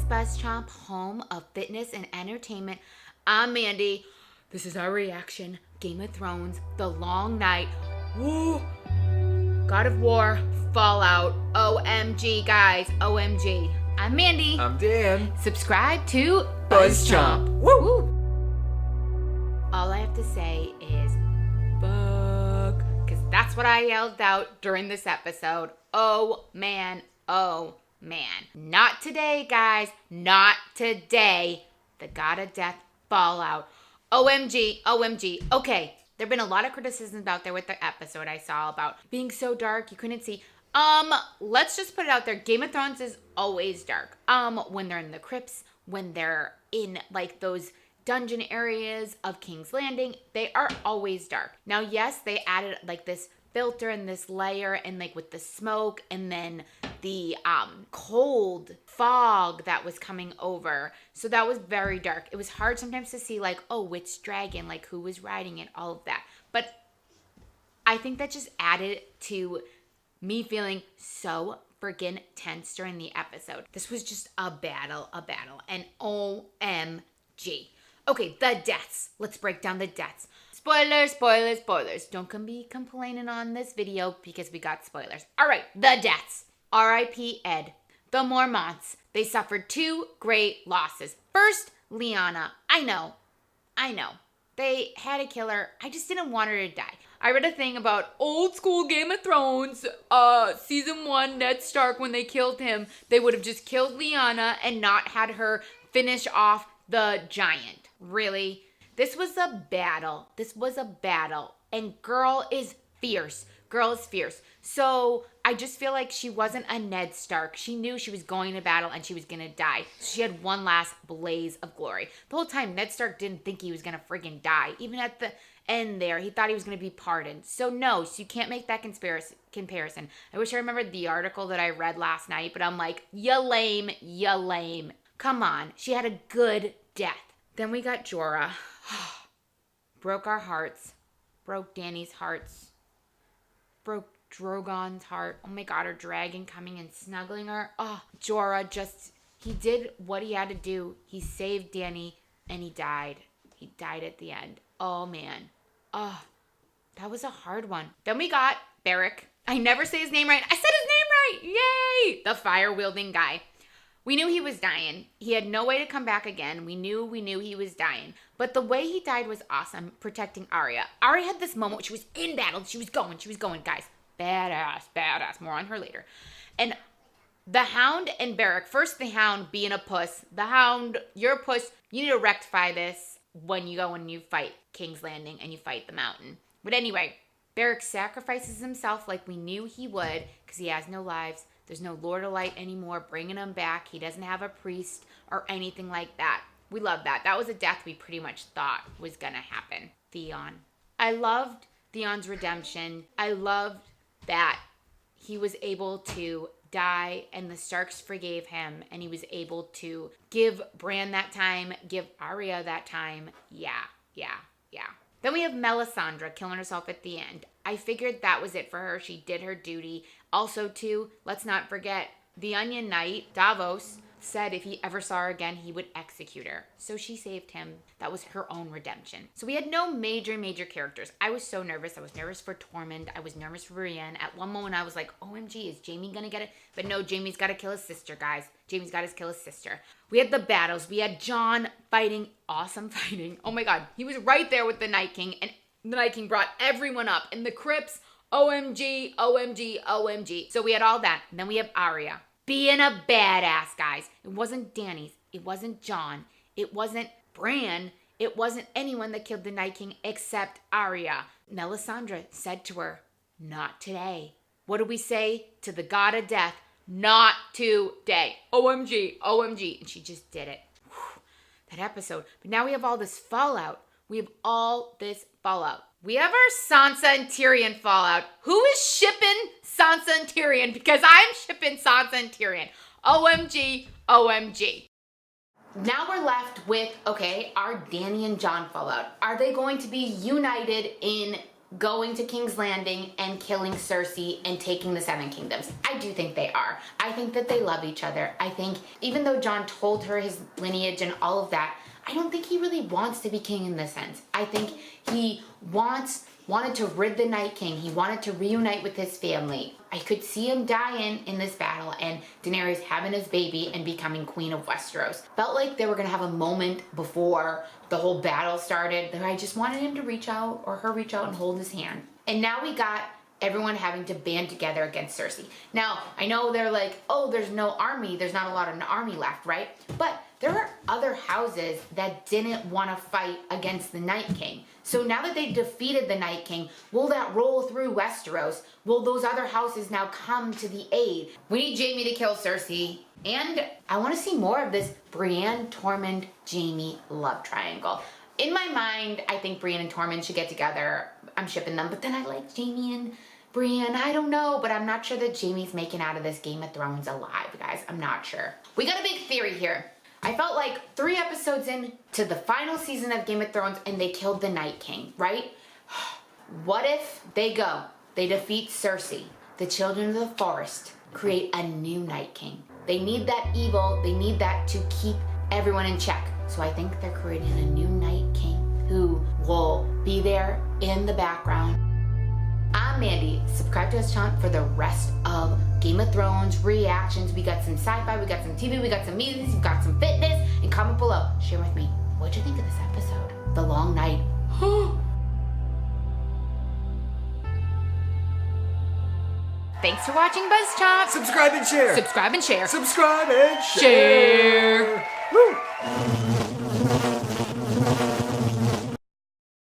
BuzzChomp, home of fitness and entertainment. I'm Mandy. This is our reaction. Game of Thrones, The Long Night. Woo! God of War, Fallout. OMG, guys. OMG. I'm Mandy. I'm Dan. Subscribe to BuzzChomp. Woo! Woo! All I have to say is fuck. Because that's what I yelled out during this episode. Oh, man. Oh, man. Not today, guys. Not today. The God of Death Fallout. OMG. OMG. Okay. There have been a lot of criticisms out there with the episode I saw about being so dark you couldn't see. Let's just put it out there. Game of Thrones is always dark. When they're in the crypts, when they're in like those dungeon areas of King's Landing, they are always dark. Now, yes, they added like this filter and this layer and like with the smoke and then the cold fog that was coming over. So that was very dark. It was hard sometimes to see like, oh, which dragon, like who was riding it, all of that. But I think that just added to me feeling so friggin' tense during the episode. This was just a battle, and OMG. Okay, the deaths. Let's break down the deaths. Spoilers, spoilers, spoilers. Don't be complaining on this video because we got spoilers. All right, the deaths. R.I.P. Ed. The Mormonts. They suffered two great losses. First, Lyanna. I know. They had to kill her. I just didn't want her to die. I read a thing about old school Game of Thrones, season 1, Ned Stark, when they killed him, they would have just killed Lyanna and not had her finish off the giant. Really? This was a battle. And girl is fierce. So I just feel like she wasn't a Ned Stark. She knew she was going to battle and she was going to die. She had one last blaze of glory. The whole time, Ned Stark didn't think he was going to friggin' die. Even at the end there, he thought he was going to be pardoned. So no, so you can't make that comparison. I wish I remembered the article that I read last night, but I'm like, ya lame. Come on, she had a good death. Then we got Jorah. Broke our hearts. Broke Dany's hearts. Broke Drogon's heart. Oh my god, her dragon coming and snuggling her. Oh, Jorah he did what he had to do. He saved Dany and he died. He died at the end. Oh man. Oh, that was a hard one. Then we got Beric. I never say his name right. I said his name right. Yay! The fire-wielding guy. We knew he was dying. He had no way to come back again. We knew he was dying. But the way he died was awesome, protecting Arya. Arya had this moment. She was in battle. She was going, guys. Badass. More on her later. And the Hound and Beric. First, the Hound being a puss. The Hound, you're a puss. You need to rectify this when you go and you fight King's Landing and you fight the Mountain. But anyway, Beric sacrifices himself like we knew he would because he has no lives. There's no Lord of Light anymore bringing him back. He doesn't have a priest or anything like that. We love that. That was a death we pretty much thought was going to happen. Theon. I loved Theon's redemption. I loved that he was able to die and the Starks forgave him and he was able to give Bran that time, give Arya that time. Yeah. Then we have Melisandre killing herself at the end. I figured that was it for her. She did her duty. Also, too, let's not forget, the Onion Knight, Davos, said if he ever saw her again, he would execute her. So she saved him. That was her own redemption. So we had no major characters. I was so nervous. I was nervous for Tormund. I was nervous for Brienne. At one moment, I was like, OMG, is Jaime gonna get it? But no, Jaime's gotta kill his sister, guys. Jaime's gotta kill his sister. We had the battles. We had Jon fighting. Awesome fighting. Oh my god. He was right there with the Night King. And the Night King brought everyone up. In the crypts, OMG. So we had all that. And then we have Arya. Being a badass, guys. It wasn't Dany's. It wasn't Jon. It wasn't Bran. It wasn't anyone that killed the Night King except Arya. Melisandre said to her, not today. What do we say to the God of Death? Not today. OMG. And she just did it. Whew, that episode. But now we have all this fallout. We have our Sansa and Tyrion fallout. Who is shipping Sansa and Tyrion? Because I'm shipping Sansa and Tyrion. OMG. Now we're left with, okay, our Dany and Jon fallout. Are they going to be united in going to King's Landing and killing Cersei and taking the Seven Kingdoms. I do think they are. I think that they love each other. I think even though Jon told her his lineage and all of that, I don't think he really wants to be king in this sense. I think he wanted to rid the Night King. He wanted to reunite with his family. I could see him dying in this battle and Daenerys having his baby and becoming Queen of Westeros. Felt like they were gonna have a moment before the whole battle started that I just wanted him to reach out or her reach out and hold his hand. And now we got everyone having to band together against Cersei. Now, I know they're like, oh, there's no army. There's not a lot of an army left, right? But there are other houses that didn't want to fight against the Night King. So now that they defeated the Night King, will that roll through Westeros? Will those other houses now come to the aid? We need Jaime to kill Cersei. And I want to see more of this Brienne, Tormund, Jaime love triangle. In my mind, I think Brienne and Tormund should get together. I'm shipping them, but then I like Jaime and Brienne. I don't know, but I'm not sure that Jaime's making out of this Game of Thrones alive, guys. I'm not sure. We got a big theory here. I felt like 3 episodes in to the final season of Game of Thrones and they killed the Night King, right? What if they defeat Cersei, the Children of the Forest, create a new Night King? They need that evil, they need that to keep everyone in check. So I think they're creating a new Night King who will be there in the background. I'm Mandy. Subscribe to BuzzChomp for the rest of Game of Thrones reactions. We got some sci-fi, we got some TV, we got some music, we got some fitness. And comment below. Share with me. What'd you think of this episode? The long night. Thanks for watching BuzzChomp. Subscribe and share. Subscribe and share. Subscribe and share.